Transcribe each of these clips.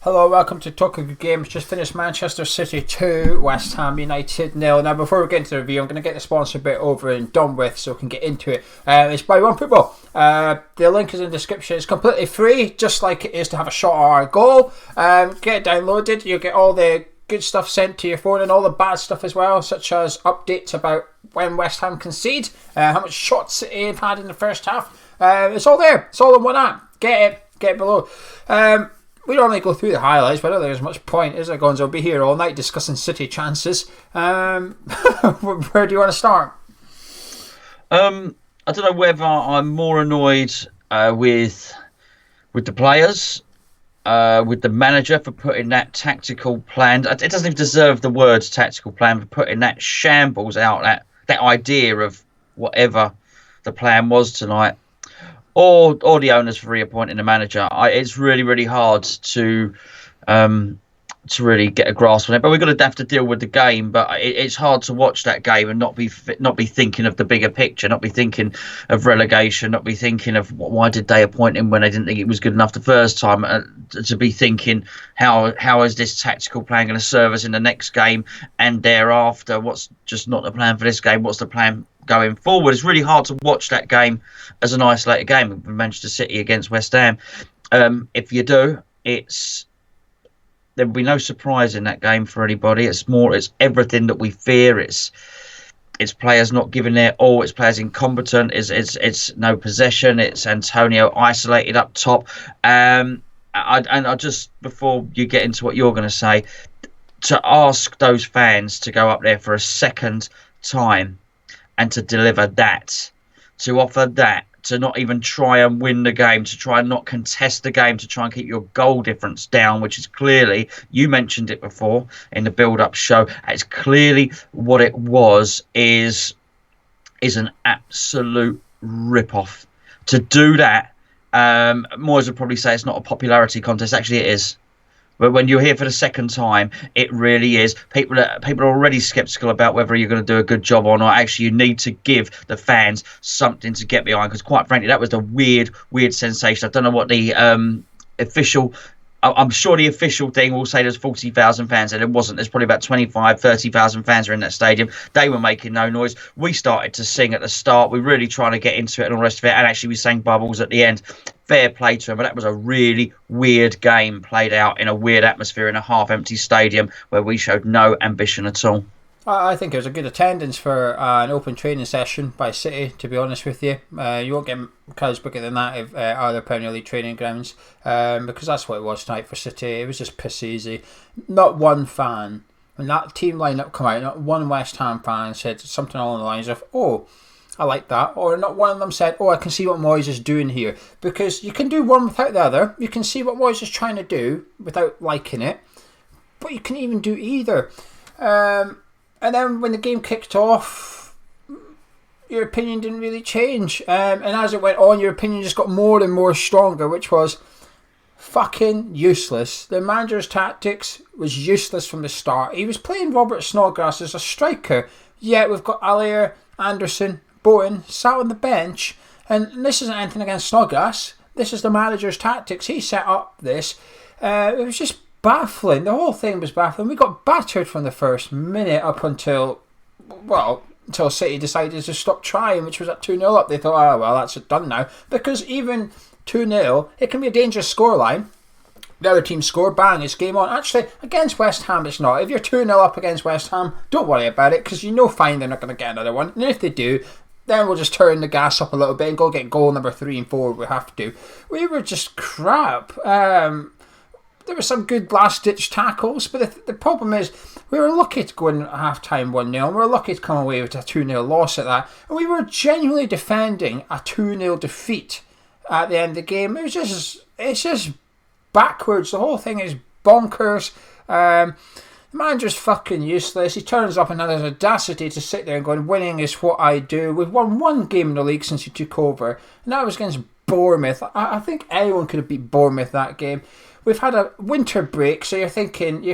Hello, welcome to Talk of Good Games. Just finished Manchester City 2, West Ham United 0. Now, before we get into the review, I'm going to get the sponsor bit over and done with so we can get into it. It's by One Football. The link is in the description. It's completely free, just like it is to have a shot at our goal. Get it downloaded. You'll get all the good stuff sent to your phone and all the bad stuff as well, such as updates about when West Ham concede, how much shots City have had in the first half. It's all there. It's all in one app. Get it below. We normally go through the highlights, but I don't think there's much point, is there, Gonzo? We'll be here all night discussing City chances. Where do you want to start? I don't know whether I'm more annoyed with the players, with the manager for putting that tactical plan. It doesn't even deserve the word tactical plan, for putting that shambles out, that idea of whatever the plan was tonight. Or the owners for reappointing the manager. It's really, really hard to really get a grasp on it. But we're going to have to deal with the game. But it's hard to watch that game and not be thinking of the bigger picture, not be thinking of relegation, not be thinking of why did they appoint him when they didn't think it was good enough the first time. To be thinking how is this tactical plan going to serve us in the next game and thereafter? What's just not the plan for this game? What's the plan going forward? It's really hard to watch that game as an isolated game of Manchester City against West Ham. If you do, there'll be no surprise in that game for anybody. It's everything that we fear. It's players not giving their all. It's players incompetent. It's no possession. It's Antonio isolated up top. I just, before you get into what you're going to say, to ask those fans to go up there for a second time and to deliver that, to offer that, to not even try and win the game, to try and not contest the game, to try and keep your goal difference down, which is clearly, you mentioned it before in the build-up show, it's clearly what it was, is an absolute rip-off. To do that, Moyes would probably say it's not a popularity contest. Actually, it is. But when you're here for the second time, it really is. People are already sceptical about whether you're going to do a good job or not. Actually, you need to give the fans something to get behind, because quite frankly, that was a weird sensation. I don't know what the official... I'm sure the official thing will say there's 40,000 fans, and it wasn't. There's probably about 25, 30,000 fans are in that stadium. They were making no noise. We started to sing at the start. We were really trying to get into it and all the rest of it. And actually, we sang Bubbles at the end. Fair play to him, but that was a really weird game played out in a weird atmosphere in a half-empty stadium where we showed no ambition at all. I think it was a good attendance for an open training session by City, to be honest with you. You won't get crowds bigger than that if other Premier League training grounds, because that's what it was tonight for City. It was just piss easy. Not one fan, when that team lineup come out, not one West Ham fan said something along the lines of, "Oh, I like that," or not one of them said, "Oh, I can see what Moyes is doing here," because you can do one without the other. You can see what Moyes is trying to do without liking it, but you can even do either. And then when the game kicked off, your opinion didn't really change. And as it went on, your opinion just got more and more stronger, which was fucking useless. The manager's tactics was useless from the start. He was playing Robert Snodgrass as a striker, yet we've got Allier, Anderson, Bowen sat on the bench. And this isn't anything against Snodgrass. This is the manager's tactics. He set up this. It was just baffling. The whole thing was baffling. We got battered from the first minute up until City decided to stop trying, which was at 2-0 up. They thought, oh, well, that's it done now. Because even 2-0, it can be a dangerous scoreline. The other team score, bang, it's game on. Actually, against West Ham, it's not. If you're 2-0 up against West Ham, don't worry about it, because you know fine they're not going to get another one. And if they do, then we'll just turn the gas up a little bit and go get goal number 3 and 4 if we have to. We were just crap. There were some good last-ditch tackles, but the problem is we were lucky to go in at half-time 1-0, and we were lucky to come away with a 2-0 loss at that. And we were genuinely defending a 2-0 defeat at the end of the game. It's just backwards. The whole thing is bonkers. The manager's fucking useless. He turns up and has audacity to sit there and go, winning is what I do. We've won one game in the league since he took over, and that was against Bournemouth. I think anyone could have beat Bournemouth that game. We've had a winter break, so you're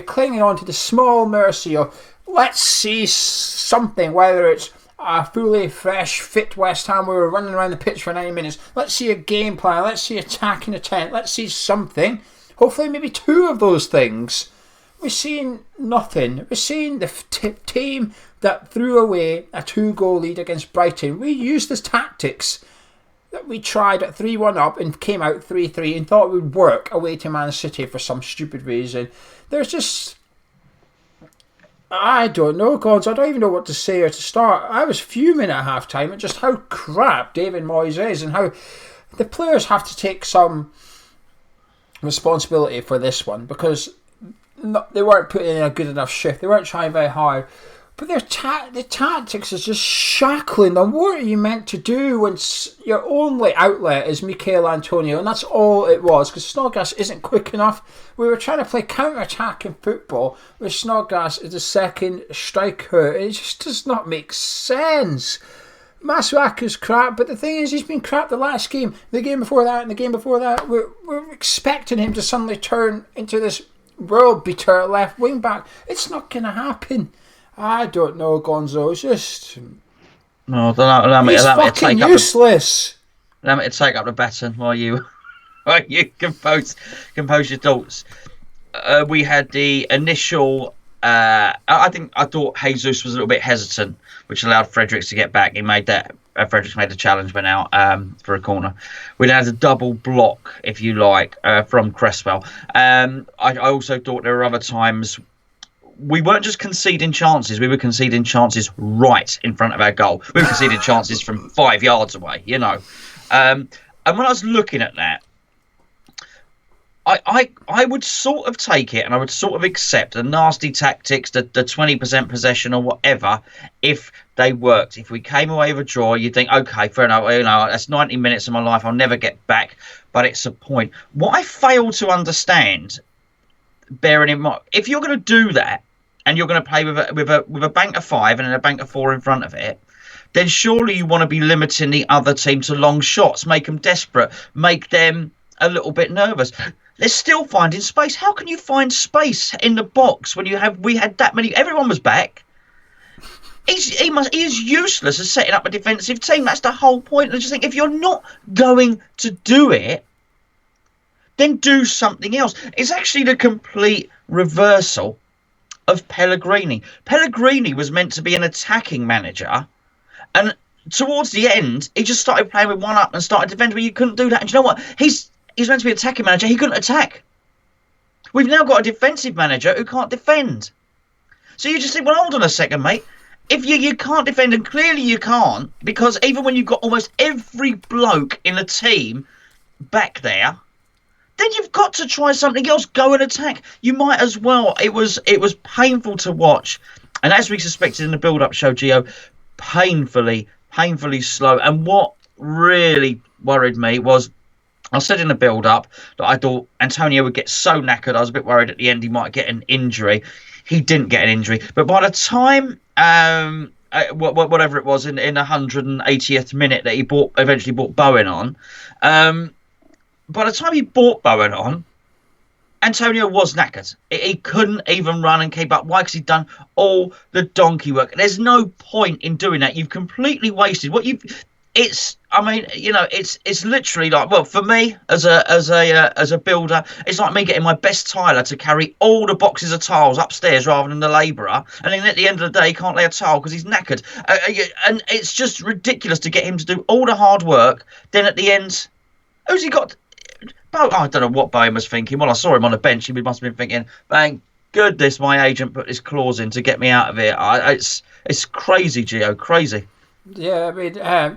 clinging on to the small mercy of, let's see something, whether it's a fully fresh, fit West Ham where we're running around the pitch for 90 minutes. Let's see a game plan. Let's see attacking intent. Let's see something. hopefully maybe 2 of those things. We're seeing nothing. We're seeing the team that threw away a 2-goal lead against Brighton. We used the tactics that we tried at 3-1 up and came out 3-3 and thought it would work away to Man City for some stupid reason. There's just... I don't know, Gons. I don't even know what to say or to start. I was fuming at half-time at just how crap David Moyes is and how the players have to take some responsibility for this one, because they weren't putting in a good enough shift. They weren't trying very hard. But the tactics is just shackling them. What are you meant to do when your only outlet is Michail Antonio? And that's all it was, because Snodgrass isn't quick enough. We were trying to play counter-attacking football with Snodgrass as the second striker. It just does not make sense. Masuaku's crap, but the thing is, he's been crap the last game, the game before that, and the game before that. We're expecting him to suddenly turn into this world beater left wing back. It's not going to happen. I don't know, Gonzo. It's just... No, allow me to take useless. Allow me to take up the baton while you compose your thoughts. We had the initial... I thought Jesus was a little bit hesitant, which allowed Fredericks to get back. He made that. Fredericks made the challenge, went out for a corner. We then had a double block, if you like, from Cresswell. I also thought there were other times we weren't just conceding chances, we were conceding chances right in front of our goal. We were conceding chances from 5 yards away, you know. And when I was looking at that, I would sort of take it and I would sort of accept the nasty tactics, the 20% possession or whatever, if they worked. If we came away with a draw, you'd think, okay, fair enough, you know, that's 90 minutes of my life, I'll never get back, but it's a point. What I fail to understand, bearing in mind, if you're going to do that and you're going to play with a bank of 5 and then a bank of 4 in front of it, then surely you want to be limiting the other team to long shots, make them desperate, make them a little bit nervous. They're still finding space. How can you find space in the box when we had that many? Everyone was back. He is useless as setting up a defensive team. That's the whole point. I just think if you're not going to do it, then do something else. It's actually the complete reversal of Pellegrini. Pellegrini was meant to be an attacking manager, and towards the end, he just started playing with one up and started defending. But you couldn't do that. And you know what? He's meant to be an attacking manager. He couldn't attack. We've now got a defensive manager who can't defend. So you just think, well, hold on a second, mate. If you can't defend, and clearly you can't, because even when you've got almost every bloke in the team back there, then you've got to try something else. Go and attack. You might as well. It was painful to watch. And as we suspected in the build-up show, Gio, painfully slow. And what really worried me was, I said in the build-up that I thought Antonio would get so knackered. I was a bit worried at the end he might get an injury. He didn't get an injury. But by the time, whatever it was, in the 180th minute that he eventually brought Bowen on, by the time he brought Bowen on, Antonio was knackered. He couldn't even run and keep up. Why? Because he'd done all the donkey work. There's no point in doing that. You've completely wasted what you've... It's literally like, well, for me as a builder, it's like me getting my best tiler to carry all the boxes of tiles upstairs rather than the labourer, and then at the end of the day he can't lay a tile because he's knackered. And it's just ridiculous to get him to do all the hard work. Then at the end, who's he got? I don't know what Bowen was thinking. Well, I saw him on the bench. He must have been thinking, thank goodness my agent put his clause in to get me out of it. It's crazy, Gio, crazy. Yeah, I mean,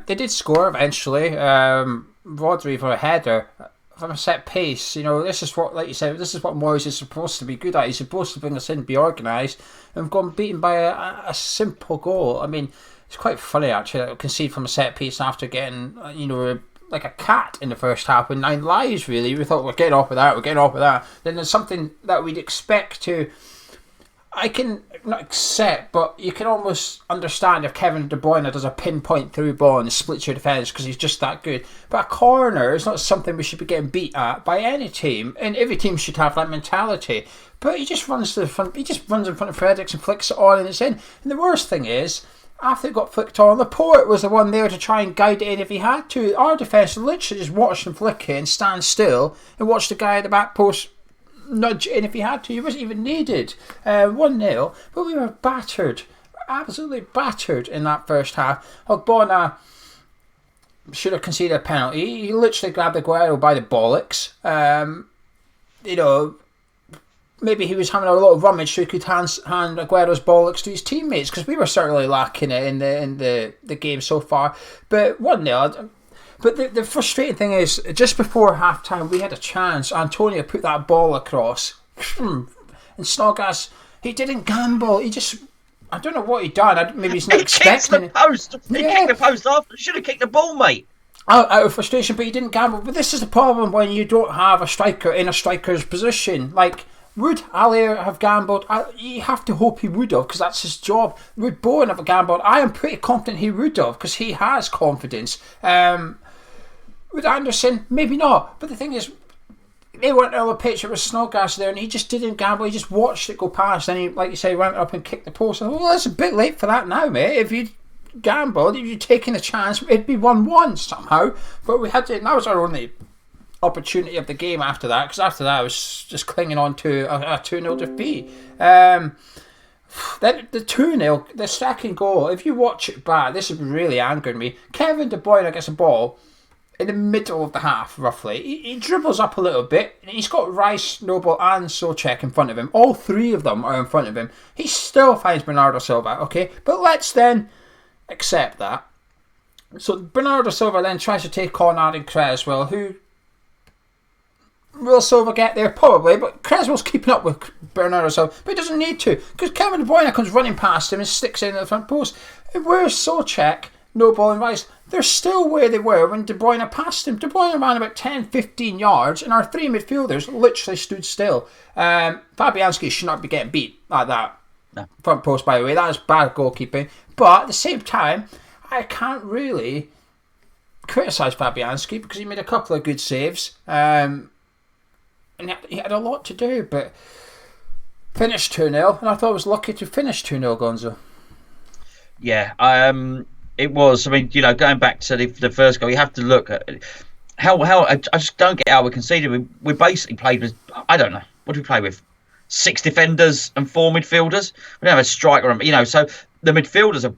they did score eventually. Rodri for a header from a set piece. You know, this is what, like you said, this is what Moyes is supposed to be good at. He's supposed to bring us in, be organised, and we've gone beaten by a simple goal. I mean, it's quite funny actually. Concede from a set piece after getting, like a cat in the first half with 9 lives. Really, we thought we're getting off with that. Then there's something that we'd expect to. I can not accept, but you can almost understand if Kevin De Bruyne does a pinpoint through ball and splits your defence because he's just that good. But a corner is not something we should be getting beat at by any team, and every team should have that mentality. But he just runs to the front. He just runs in front of Fredericks and flicks it on, and it's in. And the worst thing is, after it got flicked on, Laporte was the one there to try and guide it in if he had to. Our defence literally just watched him flick it and stand still and watch the guy at the back post nudge in if he had to. He wasn't even needed. 1-0, but we were battered, absolutely battered in that first half. Ogbonna should have conceded a penalty. He literally grabbed Aguero by the bollocks. Maybe he was having a little rummage so he could hand Aguero's bollocks to his teammates, because we were certainly lacking it in the game so far. But 1-0. But the frustrating thing is, just before half time, we had a chance. Antonio put that ball across, and Snodgrass, he didn't gamble. He just, I don't know what he done. Maybe he's not expecting it. He kicked the post after. He should have kicked the ball, mate. Out of frustration, but he didn't gamble. But this is the problem when you don't have a striker in a striker's position. Like, would Haller have gambled? You have to hope he would have, because that's his job. Would Bowen have gambled? I am pretty confident he would have, because he has confidence. With Anderson, maybe not. But the thing is, they weren't on the pitch. It was Snodgrass there, and he just didn't gamble. He just watched it go past. And he, like you say, went up and kicked the post. And, well, it's a bit late for that now, mate. If you gambled, if you'd taken a chance, it'd be 1-1 somehow. But we had to. That was our only opportunity of the game after that, because after that I was just clinging on to a 2-0 defeat. Then the 2-0, the second goal, if you watch it back, this is really angering me. Kevin De Bruyne gets a ball in the middle of the half, roughly. He dribbles up a little bit, and he's got Rice, Noble and Souček in front of him. All three of them are in front of him. He still finds Bernardo Silva, okay? But let's then accept that. So Bernardo Silva then tries to take on Aaron Cresswell, who... Will Silva get there? Probably, but Cresswell's keeping up with Bernardo Silva, but he doesn't need to, because Kevin De Bruyne comes running past him and sticks in at the front post. And where's Souček, Noble and Rice? They're still where they were when De Bruyne passed him. De Bruyne ran about 10-15 yards, and our three midfielders literally stood still. Fabianski should not be getting beat like that. No. Front post, by the way. That is bad goalkeeping. But at the same time, I can't really criticise Fabianski, because he made a couple of good saves. And he had a lot to do, but finished 2-0, and I thought I was lucky to finish 2-0, Gonzo. Yeah, it was. I mean, going back to the first goal, you have to look at how I just don't get how we conceded. We basically played with, I don't know, what did we play with? 6 defenders and 4 midfielders. We don't have a striker, so the midfielders are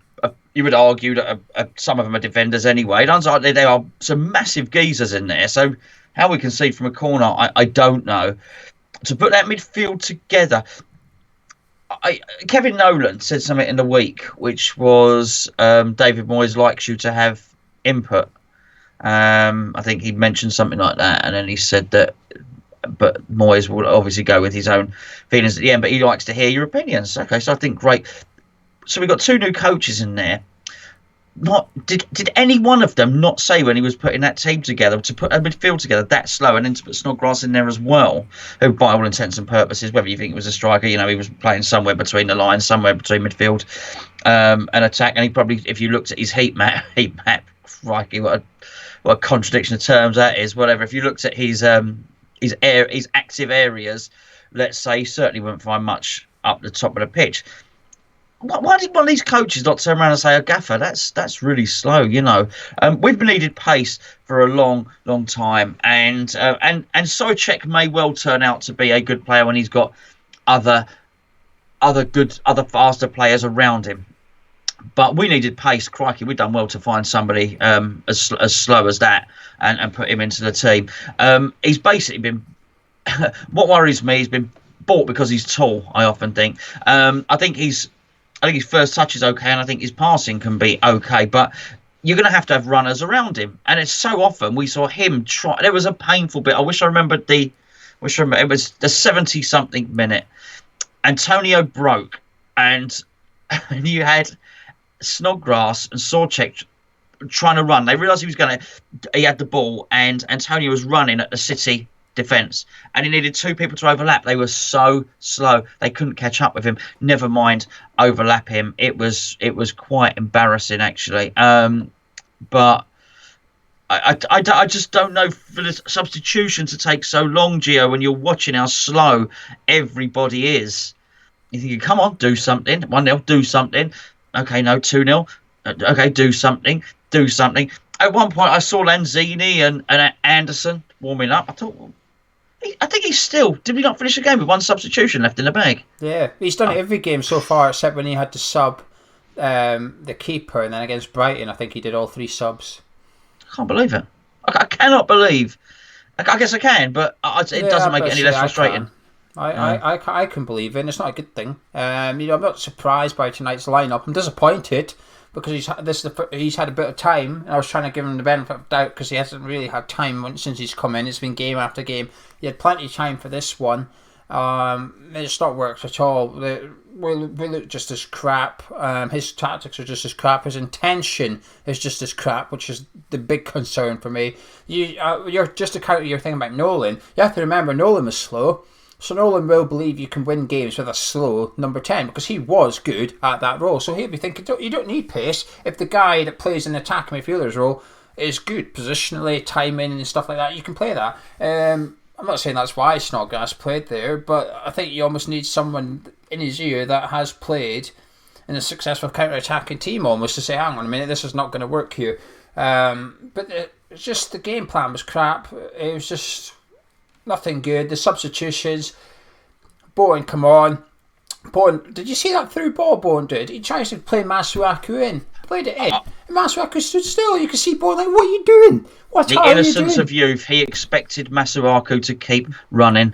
you would argue that some of them are defenders anyway. It sounds like there are some massive geezers in there, so how we concede from a corner, I don't know. To put that midfield together, Kevin Nolan said something in the week, which was David Moyes likes you to have input. I think he mentioned something like that, and then he said that, but Moyes will obviously go with his own feelings at the end, but he likes to hear your opinions. Okay, so I think great. So we've got 2 new coaches in there. Did any one of them not say when he was putting that team together, to put a midfield together that slow, and then to put Snodgrass in there as well, who by all intents and purposes, whether you think it was a striker, he was playing somewhere between the lines, somewhere between midfield and attack, and he probably, if you looked at his heat map, crikey, what a contradiction of terms that is, whatever. If you looked at his active areas, let's say, certainly wouldn't find much up the top of the pitch. Why did one of these coaches not turn around and say, "Oh, Gaffer, that's really slow"? We've needed pace for a long, long time, and Souček may well turn out to be a good player when he's got other faster players around him. But we needed pace. Crikey, we've done well to find somebody as slow as that and put him into the team. He's basically been. What worries me, he's been bought because he's tall. I often think. I think his first touch is okay, and I think his passing can be okay, but you're going to have runners around him. And it's so often we saw him try. There was a painful bit. I wish I remembered it was the 70-something minute. Antonio broke, and you had Snodgrass and Souček trying to run. They realised he had the ball, and Antonio was running at the City defence, and he needed 2 people to overlap. They were so slow, they couldn't catch up with him, never mind overlap him. It was quite embarrassing, actually. But I just don't know, for the substitution to take so long, Gio, when you're watching how slow everybody is. You think, come on, do something. 1-0, do something. Okay, no, 2-0. Okay, do something. At one point, I saw Lanzini and Anderson warming up. I thought, well, I think he's still. Did we not finish the game with one substitution left in the bag? Yeah, he's done it every game so far except when he had to sub the keeper, and then against Brighton, I think he did all 3 subs. I can't believe it. I cannot believe. I guess I can, but it doesn't make it any less frustrating. I can believe it, and it's not a good thing. I'm not surprised by tonight's lineup. I'm disappointed because he's had a bit of time, and I was trying to give him the benefit of doubt because he hasn't really had time since he's come in. It's been game after game. He had plenty of time for this one. It's not worked at all. We look just as crap. His tactics are just as crap. His intention is just as crap, which is the big concern for me. You're just to counter your thing about Nolan. You have to remember Nolan was slow. So Nolan will believe you can win games with a slow number 10 because he was good at that role. So he'll be thinking, you don't need pace if the guy that plays in the attacking midfielder's role is good positionally, timing and stuff like that. You can play that. I'm not saying that's why Snodgrass played there, but I think you almost need someone in his ear that has played in a successful counter-attacking team almost to say, hang on a minute, this is not going to work here. But it's just the game plan was crap. It was just nothing good. The substitutions, Bowen, come on. Bowen, did you see that through ball Bowen did? He tries to play Masuaku in. Played it in. And Masuaku stood still. You can see Bowen like, what are you doing? The innocence of youth. He expected Masuaku to keep running.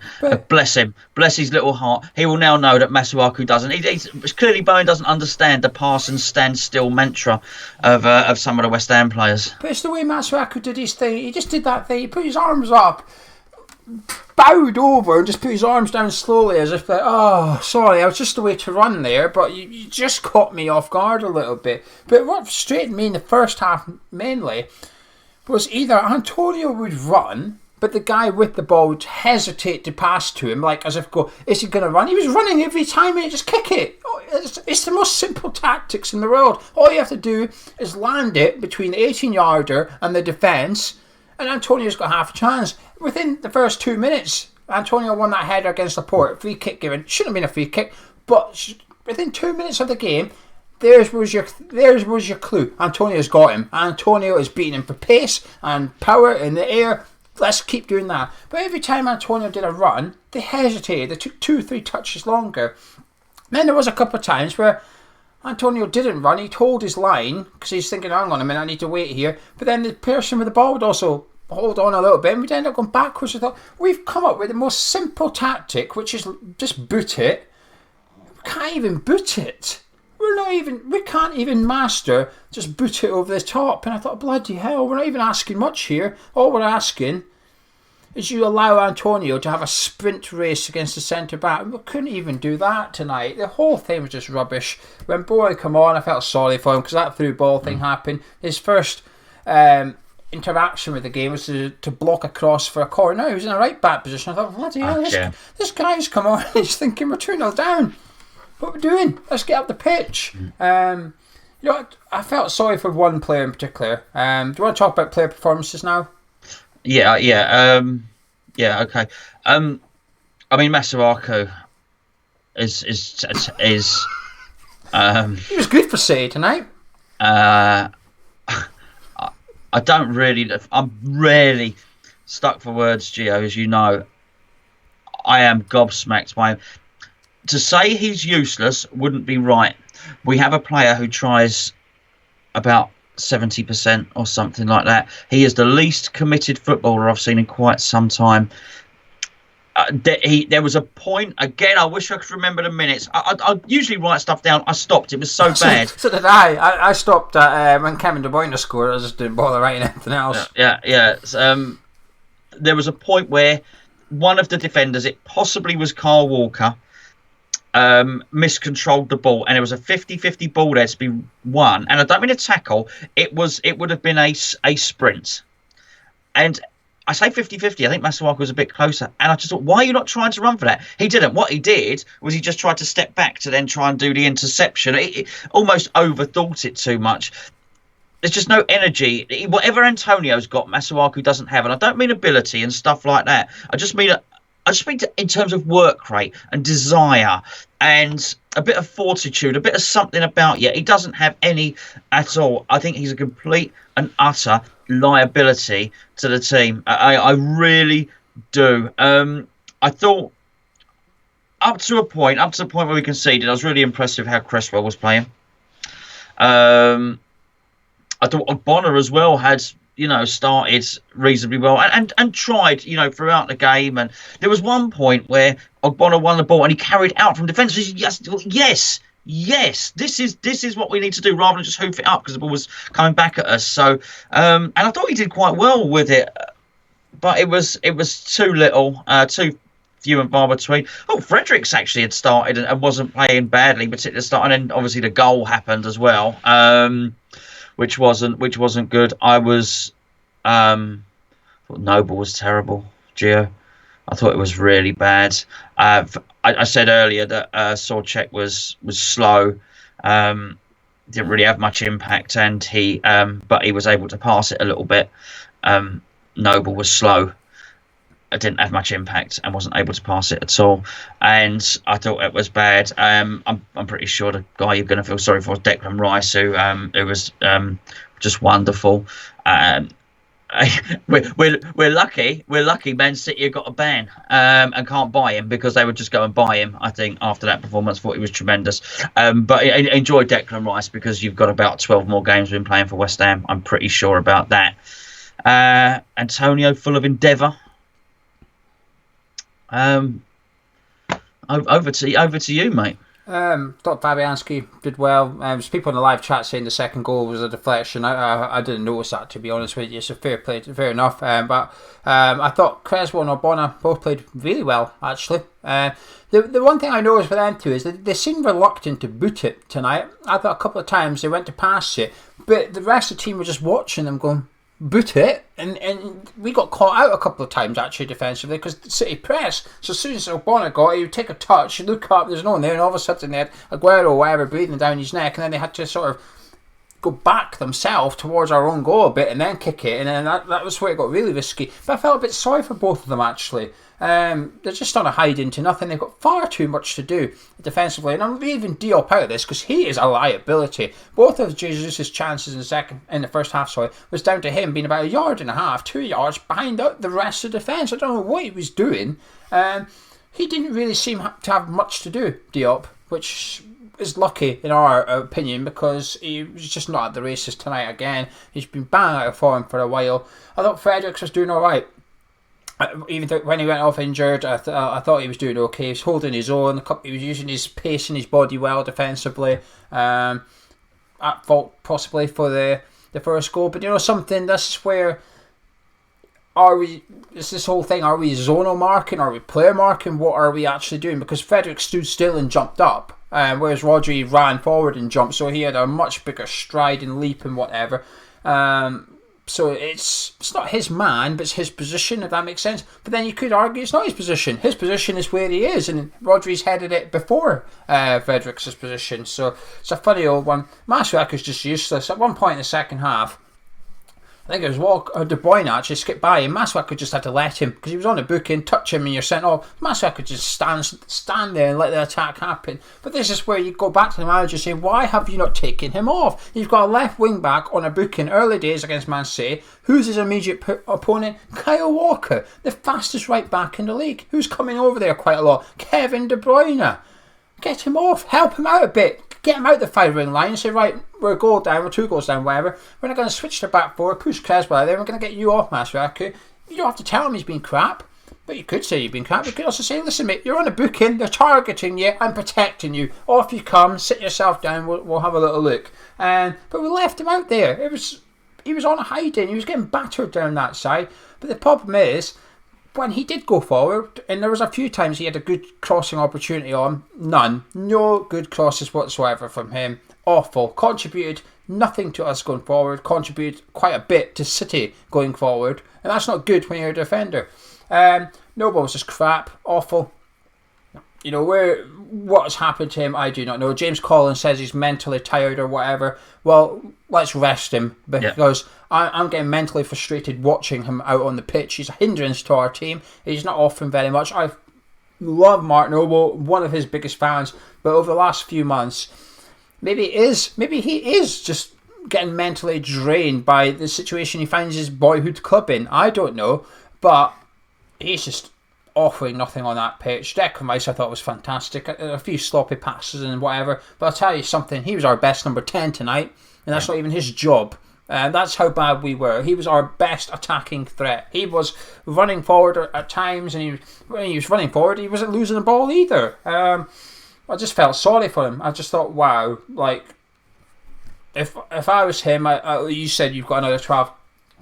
Bless him. Bless his little heart. He will now know that Masuaku doesn't. Clearly, Bowen doesn't understand the pass and stand still mantra of some of the West Ham players. But it's the way Masuaku did his thing. He just did that thing. He put his arms up, bowed over and just put his arms down slowly as if like, oh, sorry, I was just the way to run there, but you just caught me off guard a little bit. But what frustrated me in the first half mainly was either Antonio would run, but the guy with the ball would hesitate to pass to him, like as if go, is he going to run? He was running every time and just kick it. It's the most simple tactics in the world. All you have to do is land it between the 18-yarder and the defence, and Antonio's got half a chance. Within the first 2 minutes, Antonio won that header against Laporte. Free kick given. Shouldn't have been a free kick, but within 2 minutes of the game, There's was your clue. Antonio's got him. Antonio is beating him for pace and power in the air. Let's keep doing that. But every time Antonio did a run, they hesitated. They took 2-3 touches longer. Then there was a couple of times where Antonio didn't run. He'd hold his line because he's thinking, hang on a minute, I need to wait here. But then the person with the ball would also hold on a little bit and we'd end up going backwards. I thought, we've come up with the most simple tactic, which is just boot it. We can't even boot it. We can't even master just boot it over the top. And I thought, bloody hell, we're not even asking much here. All we're asking is you allow Antonio to have a sprint race against the centre back. We couldn't even do that tonight. The whole thing was just rubbish. When Bowen come on, I felt sorry for him because that through ball thing happened. His first interaction with the game was to block a cross for a corner. He was in a right back position. I thought, bloody hell, this guy's come on. He's thinking we're 2-0 down. What are we doing? Let's get up the pitch. I felt sorry for one player in particular. Do you want to talk about player performances now? Yeah, okay. I mean, Masuaku is he was good for City tonight. I don't really. I'm rarely stuck for words, Gio, as you know. I am gobsmacked by him. To say he's useless wouldn't be right. We have a player who tries about 70% or something like that. He is the least committed footballer I've seen in quite some time. There was a point, again, I wish I could remember the minutes. I usually write stuff down. I stopped. It was so bad. So did I. I stopped when Kevin De Bruyne scored. I just didn't bother writing anything else. Yeah. There was a point where one of the defenders, it possibly was Kyle Walker, miscontrolled the ball, and it was a 50-50 ball there to be won. And I don't mean a tackle. It would have been a sprint. And I say 50-50. I think Masuaku was a bit closer. And I just thought, why are you not trying to run for that? He didn't. What he did was he just tried to step back to then try and do the interception. It almost overthought it too much. There's just no energy. Whatever Antonio's got, Masuaku doesn't have. And I don't mean ability and stuff like that. I just mean in terms of work rate and desire and a bit of fortitude, a bit of something about you. He doesn't have any at all. I think he's a complete and utter liability to the team. I really do. I thought up to the point where we conceded, I was really impressed with how Cresswell was playing. I thought Ogbonna as well had, started reasonably well and tried, throughout the game. And there was one point where Ogbonna won the ball and he carried out from defence. Yes, this is what we need to do rather than just hoof it up because the ball was coming back at us. So, and I thought he did quite well with it, but it was too little, too few and far between. Oh, Fredericks actually had started and wasn't playing badly, but at the start, and then obviously the goal happened as well. Which wasn't good. I thought Noble was terrible. Gio, I thought it was really bad. I said earlier that Souček was slow. Didn't really have much impact, and but he was able to pass it a little bit. Noble was slow. It didn't have much impact and wasn't able to pass it at all, and I thought it was bad. I'm pretty sure the guy you're going to feel sorry for is Declan Rice, who was just wonderful. We're lucky. Man City have got a ban and can't buy him because they would just go and buy him. I think after that performance, thought he was tremendous. But I enjoyed Declan Rice because you've got about 12 more games with him playing for West Ham. I'm pretty sure about that. Antonio, full of endeavour. Over to you, mate. Thought Fabianski did well. There's people in the live chat saying the second goal was a deflection. I didn't notice that, to be honest with you. So fair play, fair enough. But I thought Cresswell and Ogbonna both played really well, actually. The one thing I noticed with them two is that they seemed reluctant to boot it tonight. I thought a couple of times they went to pass it, but the rest of the team were just watching them going, boot it, and we got caught out a couple of times actually defensively because City press. So as soon as Ogbonna got it, he would take a touch, you look up, there's no one there, and all of a sudden they had Aguero or whatever breathing down his neck, and then they had to sort of go back themselves towards our own goal a bit and then kick it, and then that was where it got really risky. But I felt a bit sorry for both of them actually. They're just on a hide into nothing. They've got far too much to do defensively, and I'm leaving Diop out of this because he is a liability. Both of Jesus' chances in the first half, was down to him being about 1.5 yards, 2 yards behind the rest of the defence. I don't know what he was doing. He didn't really seem to have much to do, Diop, which is lucky in our opinion because he was just not at the races tonight again. He's been bang out of form for a while. I thought Fredericks was doing alright. Even when he went off injured, I thought he was doing okay. He was holding his own. He was using his pace and his body well defensively. At fault possibly for the first goal. But something, this is where is this whole thing, are we zonal marking, are we player marking, what are we actually doing? Because Frederick stood still and jumped up, whereas Rodri ran forward and jumped, so he had a much bigger stride and leap and whatever. So it's not his man, but it's his position, if that makes sense. But then you could argue it's not his position. His position is where he is, and Rodri's headed it before Fredericks' position. So it's a funny old one. Masuaku's just useless. At one point in the second half, I think it was De Bruyne actually skipped by him. Masuaku just had to let him because he was on a booking, touch him and you're sent off. Masuaku just stand there and let the attack happen. But this is where you go back to the manager saying, why have you not taken him off? You've got a left wing back on a booking early days against Man City. Who's his immediate opponent? Kyle Walker, the fastest right back in the league. Who's coming over there quite a lot? Kevin De Bruyne. Get him off, help him out a bit. Get him out the firing line and say, right, we're a goal down, we're 2 goals down, whatever. We're not going to switch to back four, push Cresswell out there, we're going to get you off, Masuaku. You don't have to tell him he's been crap, but you could say you've been crap. You could also say, listen, mate, you're on a booking, they're targeting you, I'm protecting you. Off you come, sit yourself down, we'll have a little look. But we left him out there. He was on a hiding, he was getting battered down that side. But the problem is, when he did go forward, and there was a few times he had a good crossing opportunity on, none. No good crosses whatsoever from him. Awful. Contributed nothing to us going forward. Contributed quite a bit to City going forward. And that's not good when you're a defender. Noble was just crap. Awful. What's happened to him, I do not know. James Collins says he's mentally tired or whatever. Well, let's rest him because I'm getting mentally frustrated watching him out on the pitch. He's a hindrance to our team. He's not offering very much. I love Mark Noble, one of his biggest fans, but over the last few months, maybe he is just getting mentally drained by the situation he finds his boyhood club in. I don't know, but he's just offering nothing on that pitch. Declan Rice I thought was fantastic. A few sloppy passes and whatever, but I'll tell you something, he was our best number 10 tonight, and that's not even his job. That's how bad we were. He was our best attacking threat. He was running forward at times, and when he was running forward, he wasn't losing the ball either. I just felt sorry for him. I just thought, wow, like if I was him, you said you've got another 12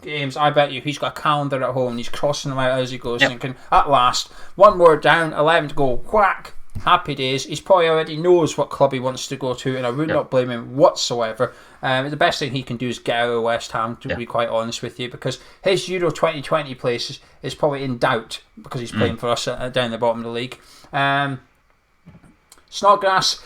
games. I bet you he's got a calendar at home. And he's crossing them out as he goes, thinking, at last, one more down, 11 to go, whack. Happy days. He's probably already knows what club he wants to go to, and I would not blame him whatsoever. The best thing he can do is get out of West Ham, to be quite honest with you, because his Euro 2020 place is probably in doubt because he's playing for us down the bottom of the league. Snodgrass,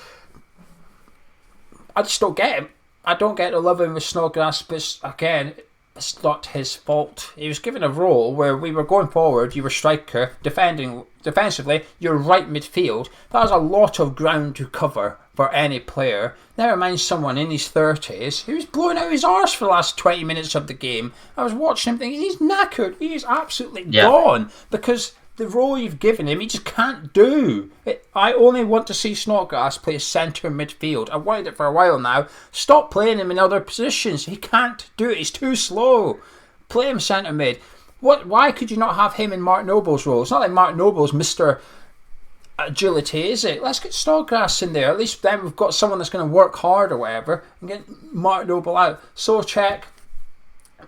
I just don't get him. I don't get the love him with Snodgrass, but again, it's not his fault. He was given a role where we were going forward, you were striker, defensively, you're right midfield. That was a lot of ground to cover for any player. Never mind someone in his 30s. He was blowing out his arse for the last 20 minutes of the game. I was watching him thinking, he's knackered. He's absolutely gone. Because the role you've given him, he just can't do. I only want to see Snodgrass play centre midfield. I've wanted it for a while now. Stop playing him in other positions. He can't do it. He's too slow. Play him centre mid. Why could you not have him in Mark Noble's role? It's not like Mark Noble's Mr. Agility, is it? Let's get Snodgrass in there. At least then we've got someone that's going to work hard or whatever, and get Mark Noble out. Souček,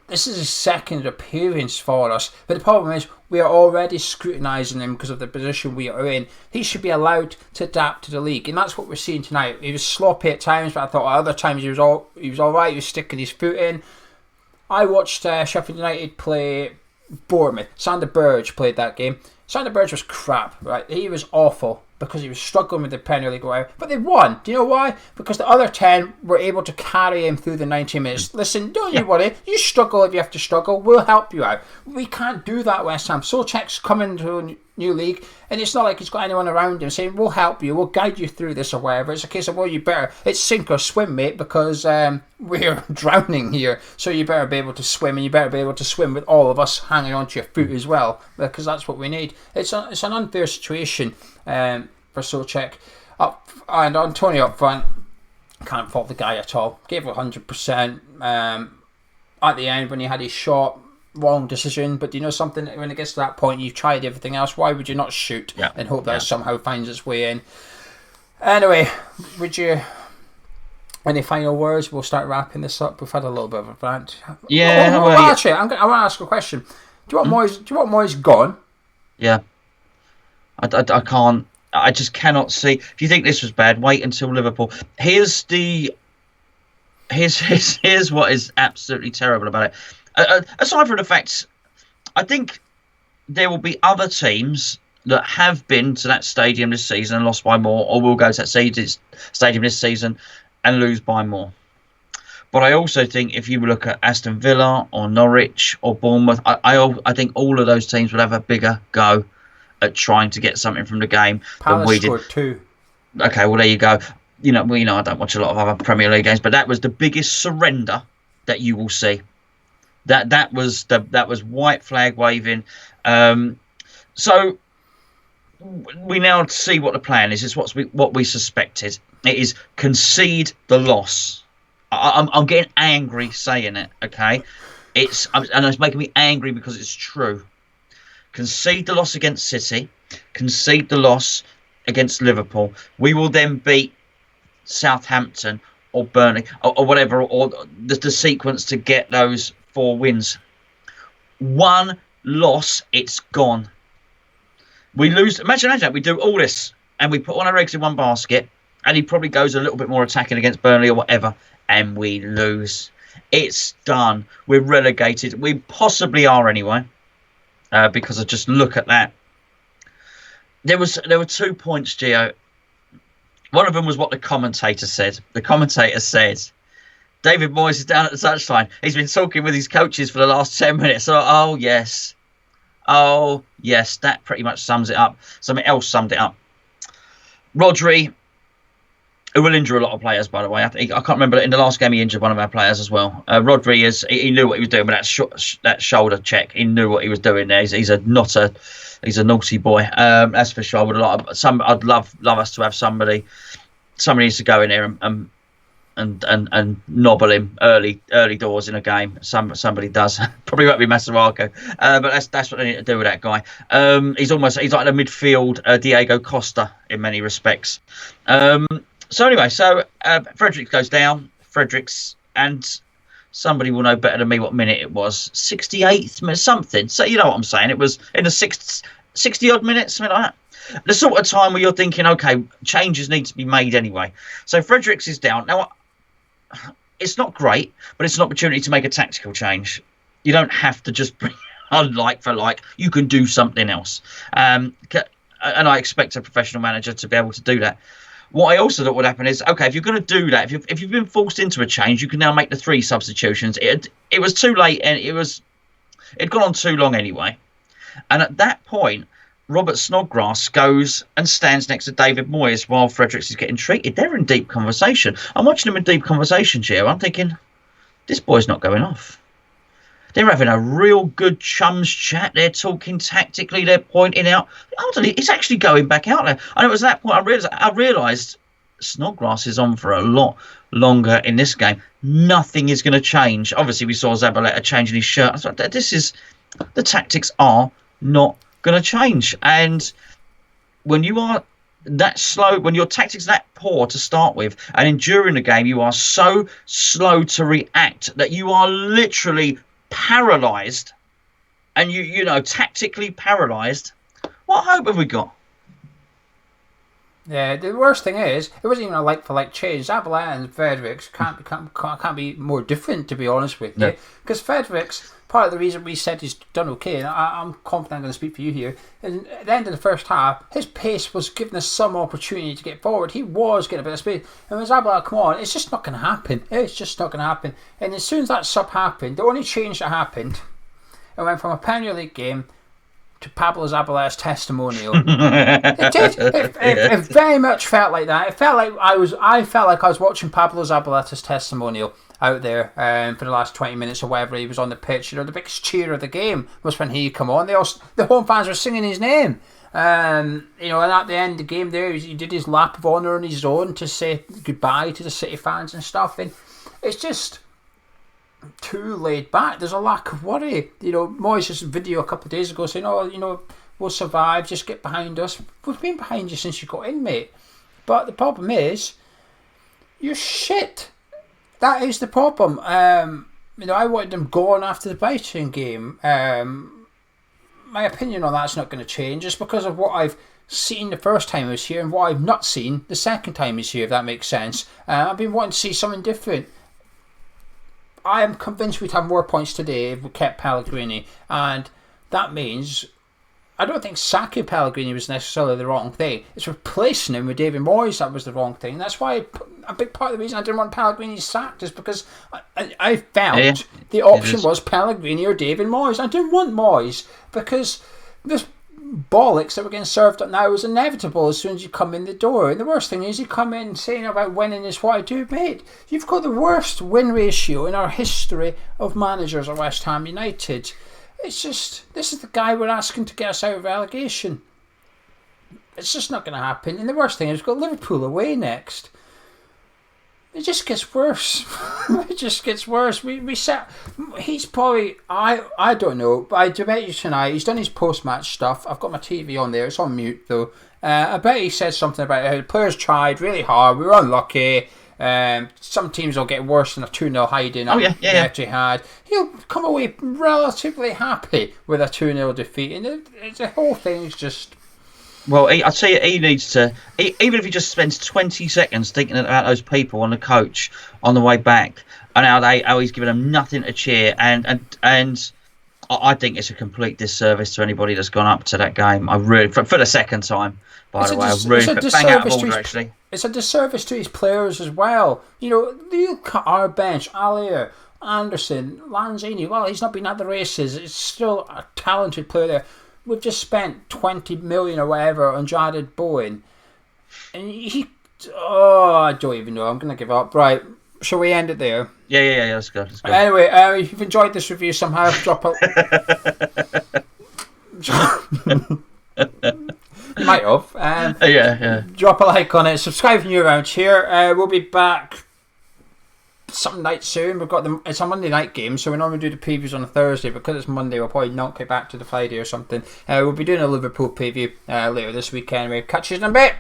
this is his second appearance for us, but the problem is we are already scrutinising him because of the position we are in. He should be allowed to adapt to the league, and that's what we're seeing tonight. He was sloppy at times, but I thought at other times he was all right. He was sticking his foot in. I watched Sheffield United play Bournemouth. Sander Berge played that game. Sander Berge was crap, right? He was awful because he was struggling with the Premier League wire. But they won. Do you know why? Because the other 10 were able to carry him through the 90 minutes. Listen, don't you worry. You struggle if you have to struggle. We'll help you out. We can't do that, West Ham. Souček's coming to a new league, and it's not like he's got anyone around him saying, we'll help you, we'll guide you through this or whatever. It's a case of, well, you better, it's sink or swim, mate, because we're drowning here. So you better be able to swim, and you better be able to swim with all of us hanging onto your foot as well, because that's what we need. It's an unfair situation for Souček. And Antonio up front, can't fault the guy at all. Gave it 100%. At the end, when he had his shot, wrong decision. But do you know something? When it gets to that point, you've tried everything else. Why would you not shoot and hope that it somehow finds its way in? Anyway, would you... Any final words? We'll start wrapping this up. We've had a little bit of a rant. Actually, I want to ask a question. Do you want Moyes? Do you want Moyes gone? Yeah. I can't. I just cannot see. If you think this was bad, wait until Liverpool. Here's what is absolutely terrible about it. Aside from the fact, I think there will be other teams that have been to that stadium this season and lost by more, or will go to that stadium this season and lose by more. But I also think if you look at Aston Villa or Norwich or Bournemouth, I think all of those teams would have a bigger go at trying to get something from the game than we did. Palace scored 2. Okay, well there you go. I don't watch a lot of other Premier League games, but that was the biggest surrender that you will see. That was white flag waving. So we now see what the plan is. It's what we suspected. It is concede the loss. I'm getting angry saying it. Okay, and it's making me angry because it's true. Concede the loss against City. Concede the loss against Liverpool. We will then beat Southampton or Burnley or whatever, or the sequence to get those 4 wins. One loss, it's gone. We lose. Imagine that we do all this and we put all our eggs in one basket, and he probably goes a little bit more attacking against Burnley or whatever, and we lose. It's done. We're relegated. We possibly are anyway, because I just look at that. There were 2 points, Gio. One of them was what the commentator said. The commentator said, David Moyes is down at the touchline. He's been talking with his coaches for the last 10 minutes. So, oh, yes, that pretty much sums it up. Something else summed it up. Rodri, It will injure a lot of players, by the way. I can't remember. In the last game, he injured one of our players as well. Rodri he knew what he was doing with that shoulder check. He knew what he was doing there. He's a naughty boy. That's for sure. I'd love us to have somebody needs to go in there and nobble him early doors in a game. Somebody does. Probably won't be Masuaku, but that's what they need to do with that guy. He's like the midfield Diego Costa in many respects. So anyway, Fredericks goes down. Fredericks, and somebody will know better than me what minute it was. 68th minute, something. So you know what I'm saying. It was in the 60 odd minutes, something like that. The sort of time where you're thinking, okay, changes need to be made anyway. So Fredericks is down. Now, it's not great, but it's an opportunity to make a tactical change. You don't have to just bring on like for like. You can do something else. And I expect a professional manager to be able to do that. What I also thought would happen is, okay, if you're going to do that, if you've been forced into a change, you can now make the 3 substitutions. It was too late, and it'd gone on too long anyway. And at that point, Robert Snodgrass goes and stands next to David Moyes while Fredericks is getting treated. They're in deep conversation. I'm watching them in deep conversation, Gio. I'm thinking, this boy's not going off. They're having a real good chums chat. They're talking tactically. They're pointing out. He's actually going back out there. And it was at that point I realised Snodgrass is on for a lot longer in this game. Nothing is going to change. Obviously, we saw Zabaleta changing his shirt. I thought, the tactics are not going to change. And when you are that slow, when your tactics are that poor to start with, and during the game you are so slow to react that you are literally paralysed, and you know tactically paralysed, what hope have we got? Yeah, the worst thing is it wasn't even a like for like change. Zabaleta and Fredericks can't be more different, to be honest with you, because Fredericks, part of the reason we said he's done okay, and I'm confident I'm going to speak for you here, and at the end of the first half, his pace was giving us some opportunity to get forward. He was getting a bit of speed, and when Zabaleta come on, it's just not going to happen. It's just not going to happen. And as soon as that sub happened, the only change that happened, it went from a Premier League game to Pablo Zabaleta's testimonial. It did. It very much felt like that. It felt like I felt like I was watching Pablo Zabaleta's testimonial out there for the last 20 minutes or whatever he was on the pitch. You know, the biggest cheer of the game was when he come on. The home fans were singing his name. You know, and at the end of the game there, he did his lap of honour on his own to say goodbye to the City fans and stuff. And it's just too laid back. There's a lack of worry. You know, Moyes just video a couple of days ago saying, "Oh, you know, we'll survive. Just get behind us." We've been behind you since you got in, mate. But the problem is, you're shit. That is the problem. You know, I wanted them gone after the Brighton game. My opinion on that's not going to change just because of what I've seen the first time I was here and what I've not seen the second time I was here, if that makes sense. I've been wanting to see something different. I am convinced we'd have more points today if we kept Pellegrini, and that means I don't think sacking Pellegrini was necessarily the wrong thing. It's replacing him with David Moyes that was the wrong thing. That's why a big part of the reason I didn't want Pellegrini sacked is because I felt the option was Pellegrini or David Moyes. I didn't want Moyes because this bollocks that we're getting served up now is inevitable as soon as you come in the door. And the worst thing is you come in saying about winning is what I do, mate. You've got the worst win ratio in our history of managers at West Ham United. It's just, this is the guy we're asking to get us out of relegation. It's just not going to happen. And the worst thing is we've got Liverpool away next. It just gets worse. It just gets worse. He's probably, I don't know, but I bet you tonight, he's done his post-match stuff. I've got my TV on there. It's on mute though. I bet he said something about how the players tried really hard. We were unlucky. Some teams will get worse than a 2-0 hiding actually had. He'll come away relatively happy with a 2-0 defeat. And the whole thing is just... Well, I'd say he needs to, even if he just spends 20 seconds thinking about those people on the coach on the way back and how he's given them nothing to cheer. And I think it's a complete disservice to anybody that's gone up to that game. I really, for the second time, by the way, I really bang out of order, actually. It's a disservice to his players as well. You know, you cut our bench, Alier, Anderson, Lanzini. Well, he's not been at the races. It's still a talented player there. We've just spent 20 million or whatever on Jared Bowen, and Oh, I don't even know. I'm going to give up. Right. Shall we end it there? Yeah. Let's go. Anyway, if you've enjoyed this review somehow, drop a... You might have. Yeah. Drop a like on it. Subscribe if you're around here. We'll be back some night soon. It's a Monday night game, so we normally do the previews on a Thursday. Because it's Monday, we'll probably not get back to the Friday or something. We'll be doing a Liverpool preview later this week anyway. Catch you in a bit.